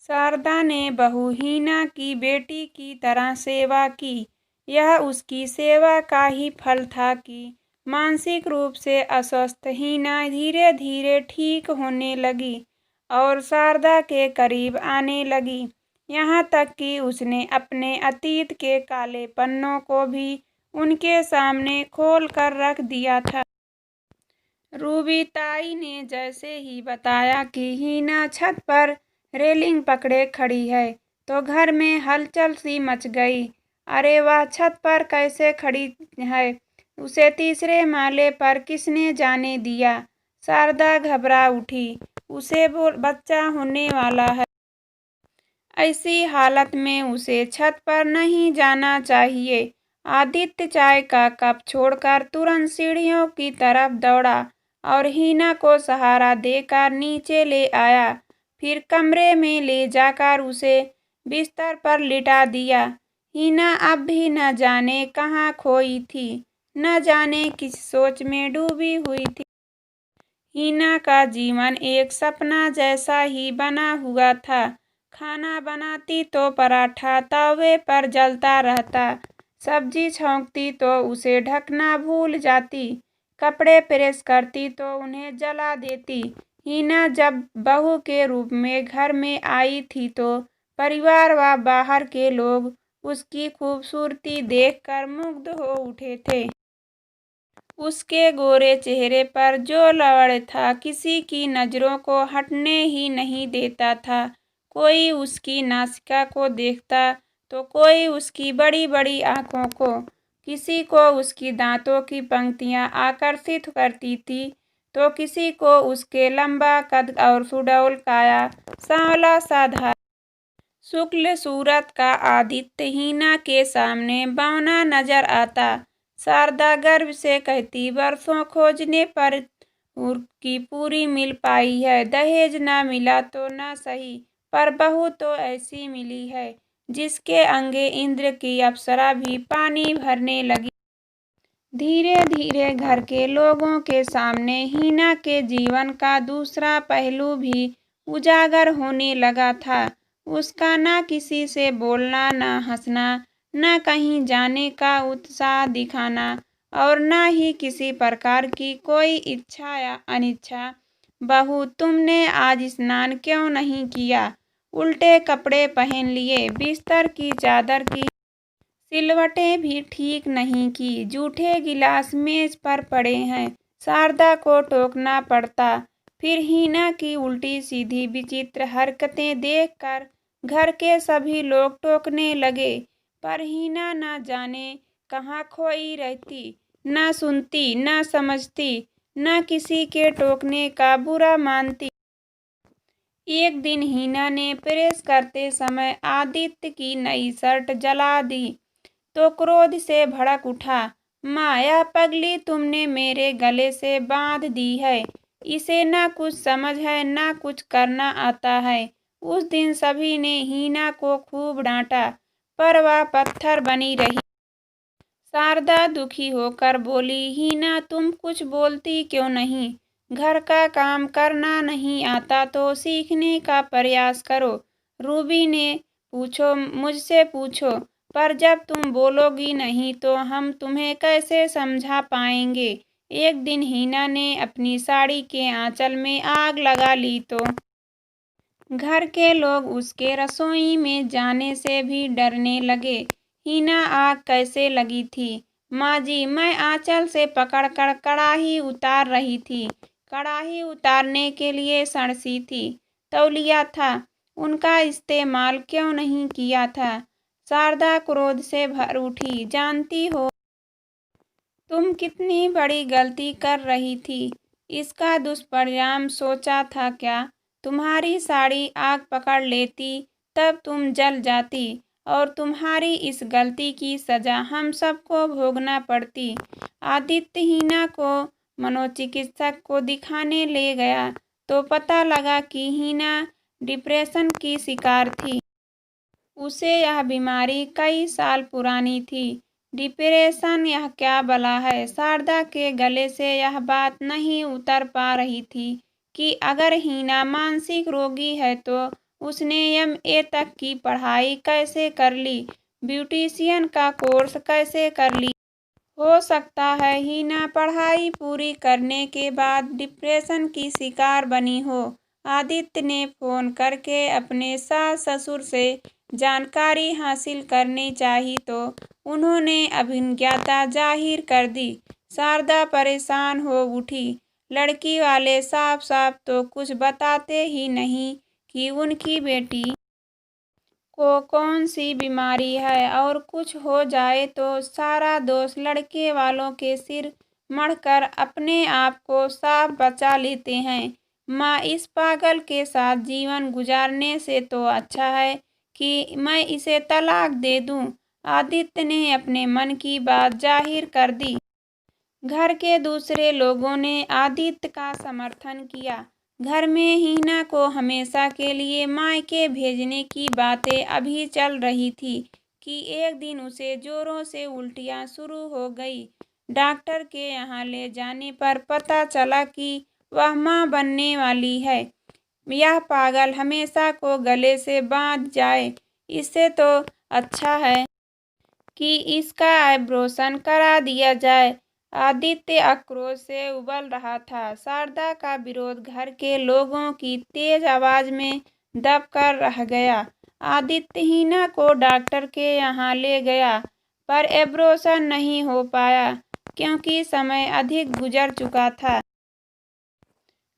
शारदा ने बहू हीना की बेटी की तरह सेवा की। यह उसकी सेवा का ही फल था कि मानसिक रूप से अस्वस्थ हीना धीरे धीरे ठीक होने लगी और शारदा के करीब आने लगी। यहाँ तक कि उसने अपने अतीत के काले पन्नों को भी उनके सामने खोल कर रख दिया था। रूबी ताई ने जैसे ही बताया कि हीना छत पर रेलिंग पकड़े खड़ी है तो घर में हलचल सी मच गई। अरे वह छत पर कैसे खड़ी है? उसे तीसरे माले पर किसने जाने दिया? शारदा घबरा उठी। उसे वो बच्चा होने वाला है। ऐसी हालत में उसे छत पर नहीं जाना चाहिए। आदित्य चाय का कप छोड़कर तुरंत सीढ़ियों की तरफ दौड़ा और हीना को सहारा देकर नीचे ले आया। फिर कमरे में ले जाकर उसे बिस्तर पर लिटा दिया। हीना अब भी न जाने कहाँ खोई थी, न जाने किस सोच में डूबी हुई थी। हीना का जीवन एक सपना जैसा ही बना हुआ था। खाना बनाती तो पराठा तवे पर जलता रहता, सब्जी छौंकती तो उसे ढकना भूल जाती, कपड़े प्रेस करती तो उन्हें जला देती। हीना जब बहू के रूप में घर में आई थी तो परिवार व बाहर के लोग उसकी खूबसूरती देखकर मुग्ध हो उठे थे। उसके गोरे चेहरे पर जो लवण था किसी की नज़रों को हटने ही नहीं देता था। कोई उसकी नासिका को देखता तो कोई उसकी बड़ी बड़ी आँखों को, किसी को उसकी दांतों की पंक्तियाँ आकर्षित करती थी तो किसी को उसके लंबा कद और सुडौल काया, सांवला सा धार शुक्ल सूरत का आदित्य हीना के सामने बौना नजर आता। शारदा गर्व से कहती, वर्षों खोजने पर की पूरी मिल पाई है। दहेज ना मिला तो ना सही, पर बहू तो ऐसी मिली है जिसके अंगे इंद्र की अप्सरा भी पानी भरने लगी। धीरे धीरे घर के लोगों के सामने हीना के जीवन का दूसरा पहलू भी उजागर होने लगा था। उसका ना किसी से बोलना, ना हंसना, ना कहीं जाने का उत्साह दिखाना और ना ही किसी प्रकार की कोई इच्छा या अनिच्छा। बहू, तुमने आज स्नान क्यों नहीं किया? उल्टे कपड़े पहन लिए, बिस्तर की चादर की सिलवटें भी ठीक नहीं की, जूठे गिलास मेज पर पड़े हैं। शारदा को टोकना पड़ता। फिर हीना की उल्टी सीधी विचित्र हरकतें देखकर घर के सभी लोग टोकने लगे, पर हीना न जाने कहाँ खोई रहती, न सुनती, न समझती, न किसी के टोकने का बुरा मानती। एक दिन हीना ने प्रेस करते समय आदित्य की नई शर्ट जला दी तो क्रोध से भड़क उठा। माया पगली, तुमने मेरे गले से बांध दी है। इसे ना कुछ समझ है, ना कुछ करना आता है। उस दिन सभी ने हीना को खूब डांटा, पर वह पत्थर बनी रही। शारदा दुखी होकर बोली, हीना तुम कुछ बोलती क्यों नहीं? घर का काम करना नहीं आता तो सीखने का प्रयास करो। रूबी ने पूछो, मुझसे पूछो, पर जब तुम बोलोगी नहीं तो हम तुम्हें कैसे समझा पाएंगे? एक दिन हीना ने अपनी साड़ी के आंचल में आग लगा ली तो घर के लोग उसके रसोई में जाने से भी डरने लगे। हीना आग कैसे लगी थी? माँ जी, मैं आंचल से पकड़कर कड़ाही उतार रही थी। कड़ाही उतारने के लिए सणसी थी, तौलिया था, उनका इस्तेमाल क्यों नहीं किया था? शारदा क्रोध से भर उठी। जानती हो तुम कितनी बड़ी गलती कर रही थी? इसका दुष्परिणाम सोचा था क्या? तुम्हारी साड़ी आग पकड़ लेती, तब तुम जल जाती और तुम्हारी इस गलती की सजा हम सबको भोगना पड़ती। आदित्य हीना को मनोचिकित्सक को दिखाने ले गया तो पता लगा कि हीना डिप्रेशन की शिकार थी। उसे यह बीमारी कई साल पुरानी थी। डिप्रेशन, यह क्या बला है? शारदा के गले से यह बात नहीं उतर पा रही थी कि अगर हीना मानसिक रोगी है तो उसने MA तक की पढ़ाई कैसे कर ली, ब्यूटिशियन का कोर्स कैसे कर ली। हो सकता है हीना पढ़ाई पूरी करने के बाद डिप्रेशन की शिकार बनी हो। आदित्य ने फोन करके अपने सास ससुर से जानकारी हासिल करनी चाहिए तो उन्होंने अभिज्ञता जाहिर कर दी। शारदा परेशान हो उठी। लड़की वाले साफ साफ तो कुछ बताते ही नहीं कि उनकी बेटी को कौन सी बीमारी है, और कुछ हो जाए तो सारा दोष लड़के वालों के सिर मढ़कर अपने आप को साफ बचा लेते हैं। माँ, इस पागल के साथ जीवन गुजारने से तो अच्छा है कि मैं इसे तलाक दे दूं। आदित्य ने अपने मन की बात जाहिर कर दी। घर के दूसरे लोगों ने आदित्य का समर्थन किया। घर में हीना को हमेशा के लिए मायके भेजने की बातें अभी चल रही थी कि एक दिन उसे जोरों से उल्टियां शुरू हो गई। डॉक्टर के यहाँ ले जाने पर पता चला कि वह मां बनने वाली है। यह पागल हमेशा को गले से बांध जाए, इससे तो अच्छा है कि इसका ऑपरेशन करा दिया जाए। आदित्य आक्रोश से उबल रहा था। शारदा का विरोध घर के लोगों की तेज आवाज में दबकर रह गया। आदित्य हीना को डॉक्टर के यहाँ ले गया, पर ऑपरेशन नहीं हो पाया क्योंकि समय अधिक गुजर चुका था।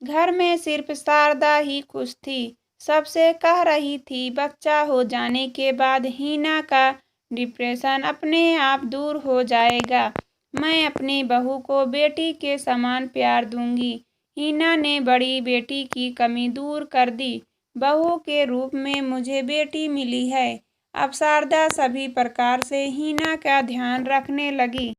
घर में सिर्फ शारदा ही खुश थी। सबसे कह रही थी बच्चा हो जाने के बाद हीना का डिप्रेशन अपने आप दूर हो जाएगा। मैं अपनी बहू को बेटी के समान प्यार दूंगी। हीना ने बड़ी बेटी की कमी दूर कर दी। बहू के रूप में मुझे बेटी मिली है। अब शारदा सभी प्रकार से हीना का ध्यान रखने लगी।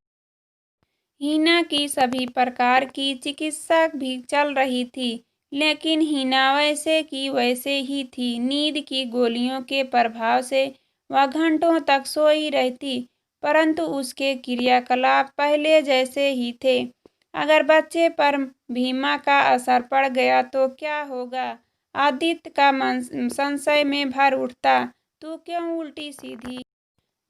हीना की सभी प्रकार की चिकित्सा भी चल रही थी, लेकिन हीना वैसे की वैसे ही थी। नींद की गोलियों के प्रभाव से वह घंटों तक सोई रहती, परंतु उसके क्रियाकलाप पहले जैसे ही थे। अगर बच्चे पर भीमा का असर पड़ गया तो क्या होगा? आदित्य का मन संशय में भर उठता। तू क्यों उल्टी सीधी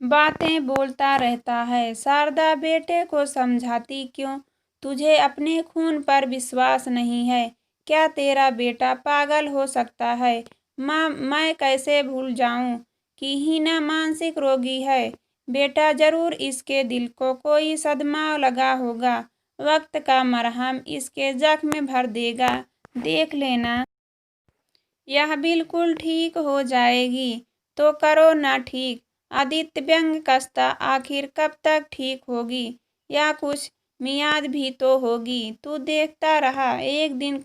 बातें बोलता रहता है? शारदा बेटे को समझाती क्यों? तुझे अपने खून पर विश्वास नहीं है क्या? तेरा बेटा पागल हो सकता है। माँ, मैं कैसे भूल जाऊं कि हीना मानसिक रोगी है। बेटा, जरूर इसके दिल को कोई सदमा लगा होगा। वक्त का मरहम इसके जख्म भर देगा, देख लेना। यह बिल्कुल ठीक हो जाएगी। तो करो ना ठीक। आदित्य व्यंग कसता। आखिर कब तक ठीक होगी? या कुछ मियाद भी तो होगी। तू देखता रहा, एक दिन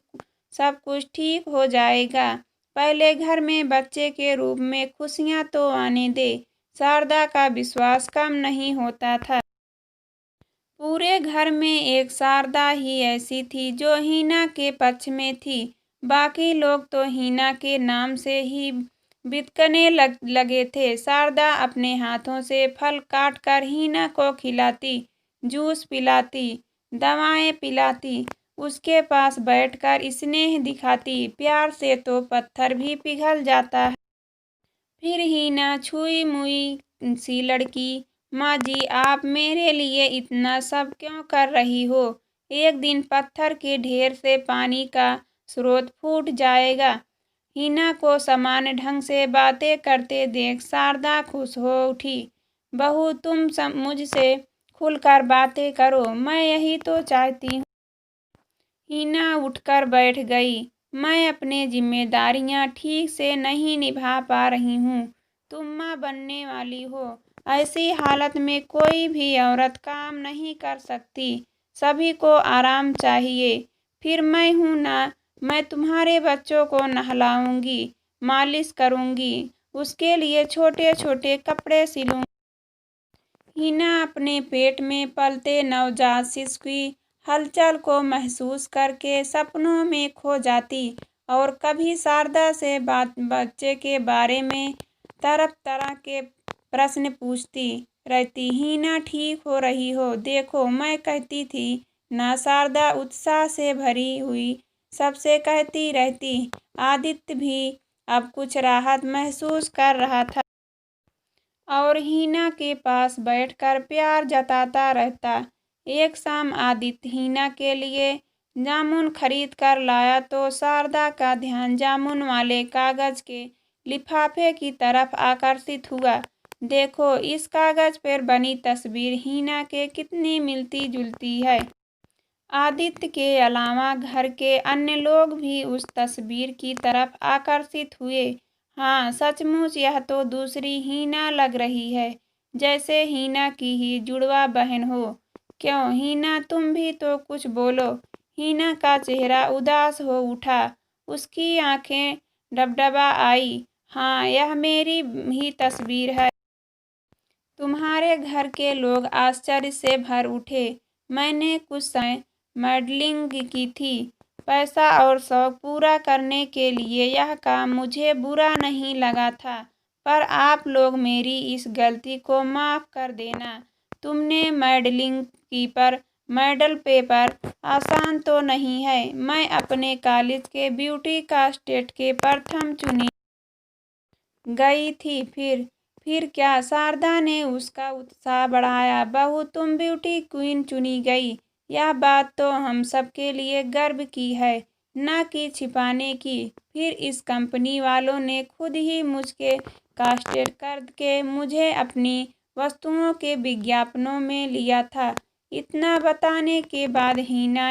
सब कुछ ठीक हो जाएगा। पहले घर में बच्चे के रूप में खुशियां तो आने दे। शारदा का विश्वास कम नहीं होता था। पूरे घर में एक शारदा ही ऐसी थी जो हीना के पक्ष में थी। बाकी लोग तो हीना के नाम से ही बितकने लगे थे। शारदा अपने हाथों से फल काट कर हीना को खिलाती, जूस पिलाती, दवाएं पिलाती, उसके पास बैठकर स्नेह दिखाती। प्यार से तो पत्थर भी पिघल जाता है। फिर हीना छुई मुई सी लड़की। माँ जी, आप मेरे लिए इतना सब क्यों कर रही हो? एक दिन पत्थर के ढेर से पानी का स्रोत फूट जाएगा। हीना को समान ढंग से बातें करते देख शारदा खुश हो उठी। बहू, तुम मुझसे खुलकर बातें करो, मैं यही तो चाहती हूँ। हीना उठकर बैठ गई। मैं अपनी जिम्मेदारियां ठीक से नहीं निभा पा रही हूँ। तुम माँ बनने वाली हो। ऐसी हालत में कोई भी औरत काम नहीं कर सकती। सभी को आराम चाहिए। फिर मैं हूँ ना, मैं तुम्हारे बच्चों को नहलाऊंगी, मालिश करूंगी, उसके लिए छोटे छोटे कपड़े सिलूंगी। हीना अपने पेट में पलते नवजात शिशु की हलचल को महसूस करके सपनों में खो जाती और कभी शारदा से बच्चे के बारे में तरह तरह के प्रश्न पूछती रहती। हीना, ठीक हो रही हो? देखो, मैं कहती थी ना। शारदा उत्साह से भरी हुई सबसे कहती रहती। आदित्य भी अब कुछ राहत महसूस कर रहा था और हीना के पास बैठकर प्यार जताता रहता। एक शाम आदित्य हीना के लिए जामुन खरीद कर लाया तो शारदा का ध्यान जामुन वाले कागज के लिफाफे की तरफ आकर्षित हुआ। देखो, इस कागज पर बनी तस्वीर हीना के कितनी मिलती जुलती है। आदित्य के अलावा घर के अन्य लोग भी उस तस्वीर की तरफ आकर्षित हुए। हाँ, सचमुच यह तो दूसरी हीना लग रही है, जैसे हीना की ही जुड़वा बहन हो। क्यों हीना, तुम भी तो कुछ बोलो। हीना का चेहरा उदास हो उठा, उसकी आंखें डबडबा आई। हाँ, यह मेरी ही तस्वीर है। तुम्हारे घर के लोग आश्चर्य से भर उठे। मैंने कुछ समय मॉडलिंग की थी। पैसा और शौक पूरा करने के लिए यह काम मुझे बुरा नहीं लगा था, पर आप लोग मेरी इस गलती को माफ़ कर देना। तुमने मॉडलिंग की पर मेडल पेपर आसान तो नहीं है। मैं अपने कॉलेज के ब्यूटी कांटेस्ट के प्रथम चुनी गई थी। फिर क्या? शारदा ने उसका उत्साह बढ़ाया। बहू, तुम ब्यूटी क्वीन चुनी गई, यह बात तो हम सबके लिए गर्व की है, न कि छिपाने की। फिर इस कंपनी वालों ने खुद ही मुझके कास्टेड करके मुझे अपनी वस्तुओं के विज्ञापनों में लिया था। इतना बताने के बाद हीना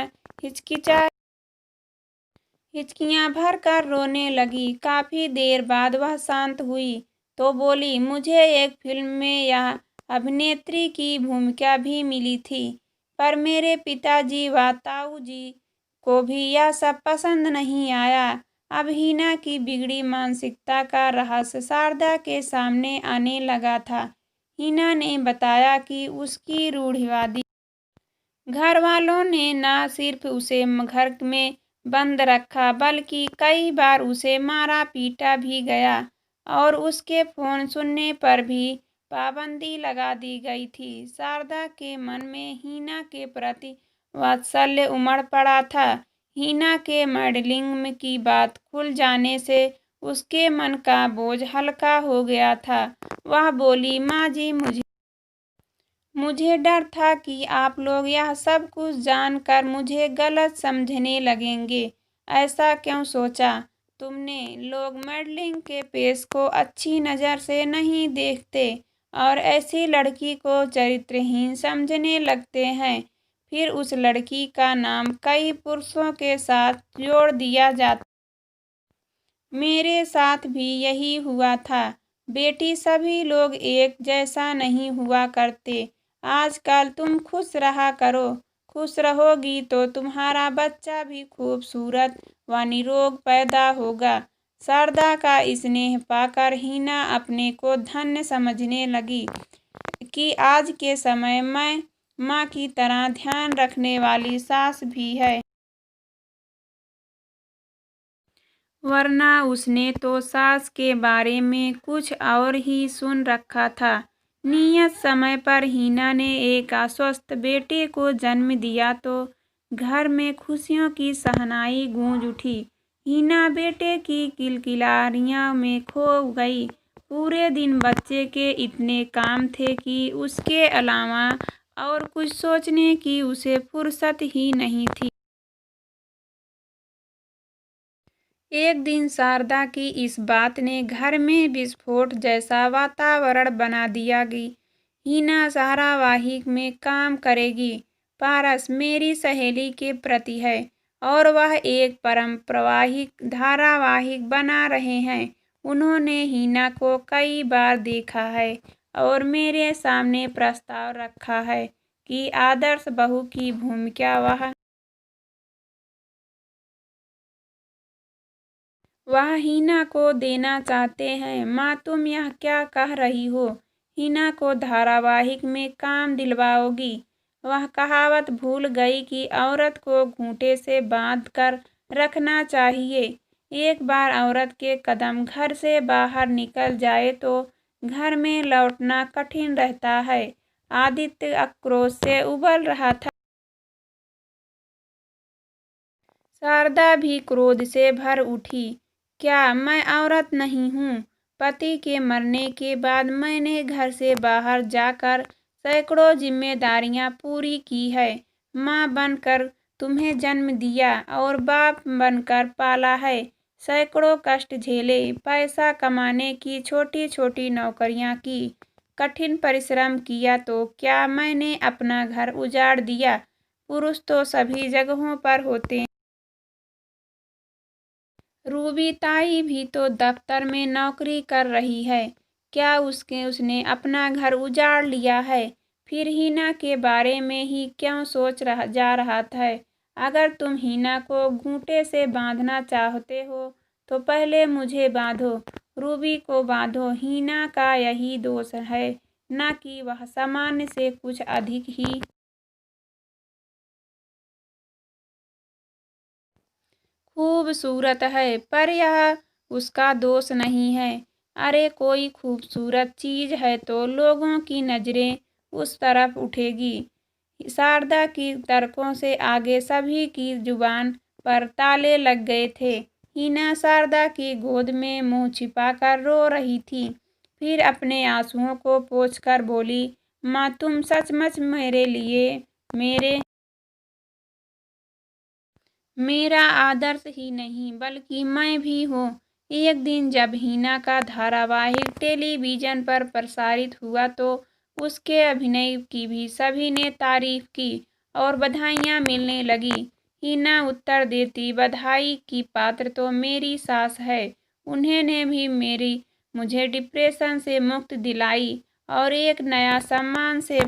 हिचकियां भर कर रोने लगी। काफी देर बाद वह शांत हुई तो बोली, मुझे एक फिल्म में यह अभिनेत्री की भूमिका भी मिली थी, पर मेरे पिताजी व ताऊ जी को भी यह सब पसंद नहीं आया। अब हीना की बिगड़ी मानसिकता का रहस्य शारदा के सामने आने लगा था। हीना ने बताया कि उसकी रूढ़िवादी घर वालों ने न सिर्फ उसे घर में बंद रखा, बल्कि कई बार उसे मारा पीटा भी गया और उसके फोन सुनने पर भी पाबंदी लगा दी गई थी। शारदा के मन में हीना के प्रति वात्सल्य उमड़ पड़ा था। हीना के मॉडलिंग की बात खुल जाने से उसके मन का बोझ हल्का हो गया था। वह बोली, माँ जी, मुझे डर था कि आप लोग यह सब कुछ जानकर मुझे गलत समझने लगेंगे। ऐसा क्यों सोचा तुमने? लोग मॉडलिंग के पेश को अच्छी नज़र से नहीं देखते और ऐसी लड़की को चरित्रहीन समझने लगते हैं। फिर उस लड़की का नाम कई पुरुषों के साथ जोड़ दिया जाता। मेरे साथ भी यही हुआ था बेटी। सभी लोग एक जैसा नहीं हुआ करते। आजकल तुम खुश रहा करो। खुश रहोगी तो तुम्हारा बच्चा भी खूबसूरत व निरोग पैदा होगा। शारदा का स्नेह पाकर हीना अपने को धन्य समझने लगी कि आज के समय में माँ की तरह ध्यान रखने वाली सास भी है। वरना उसने तो सास के बारे में कुछ और ही सुन रखा था। नियत समय पर हीना ने एक अस्वस्थ बेटे को जन्म दिया तो घर में खुशियों की शहनाई गूंज उठी। हीना बेटे की किलकिलारियों में खो गई। पूरे दिन बच्चे के इतने काम थे कि उसके अलावा और कुछ सोचने की उसे फुर्सत ही नहीं थी। एक दिन शारदा की इस बात ने घर में विस्फोट जैसा वातावरण बना दिया कि हीना धारावाहिक में काम करेगी। पारस मेरी सहेली के प्रति है और वह एक परम प्रवाहिक धारावाहिक बना रहे हैं। उन्होंने हीना को कई बार देखा है और मेरे सामने प्रस्ताव रखा है कि आदर्श बहू की भूमिका वह हीना को देना चाहते हैं। माँ, तुम यह क्या कह रही हो? हीना को धारावाहिक में काम दिलवाओगी? वह कहावत भूल गई कि औरत को घूंटे से बांध कर रखना चाहिए। एक बार औरत के कदम घर से बाहर निकल जाए तो घर में लौटना कठिन रहता है। आदित्य आक्रोश से उबल रहा था। शारदा भी क्रोध से भर उठी। क्या मैं औरत नहीं हूँ? पति के मरने के बाद मैंने घर से बाहर जाकर सैकड़ों जिम्मेदारियां पूरी की है। माँ बनकर तुम्हें जन्म दिया और बाप बनकर पाला है। सैकड़ों कष्ट झेले, पैसा कमाने की छोटी छोटी नौकरियां की, कठिन परिश्रम किया, तो क्या मैंने अपना घर उजाड़ दिया? पुरुष तो सभी जगहों पर होते हैं। रूबी ताई भी तो दफ्तर में नौकरी कर रही है। क्या उसने अपना घर उजाड़ लिया है? फिर हीना के बारे में ही क्यों जा रहा था? अगर तुम हीना को घूंटे से बांधना चाहते हो तो पहले मुझे बांधो, रूबी को बांधो। हीना का यही दोष है, न कि वह सामान्य से कुछ अधिक ही खूबसूरत है, पर यह उसका दोष नहीं है। अरे कोई खूबसूरत चीज है तो लोगों की नजरें उस तरफ उठेगी। शारदा की तर्कों से आगे सभी की जुबान पर ताले लग गए थे। हीना शारदा की गोद में मुंह छिपाकर रो रही थी। फिर अपने आंसुओं को पोंछकर बोली, माँ तुम सचमुच मेरे लिए मेरा आदर्श ही नहीं बल्कि मैं भी हूँ। एक दिन जब हीना का धारावाहिक टेलीविजन पर प्रसारित हुआ तो उसके अभिनय की भी सभी ने तारीफ की और बधाइयाँ मिलने लगी। हीना उत्तर देती, बधाई की पात्र तो मेरी सास है। उन्होंने भी मुझे डिप्रेशन से मुक्त दिलाई और एक नया सम्मान से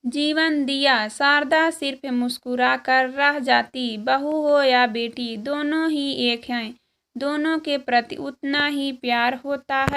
जीवन दिया। शारदा सिर्फ मुस्कुराकर रह जाती। बहू हो या बेटी, दोनों ही एक हैं। दोनों के प्रति उतना ही प्यार होता है।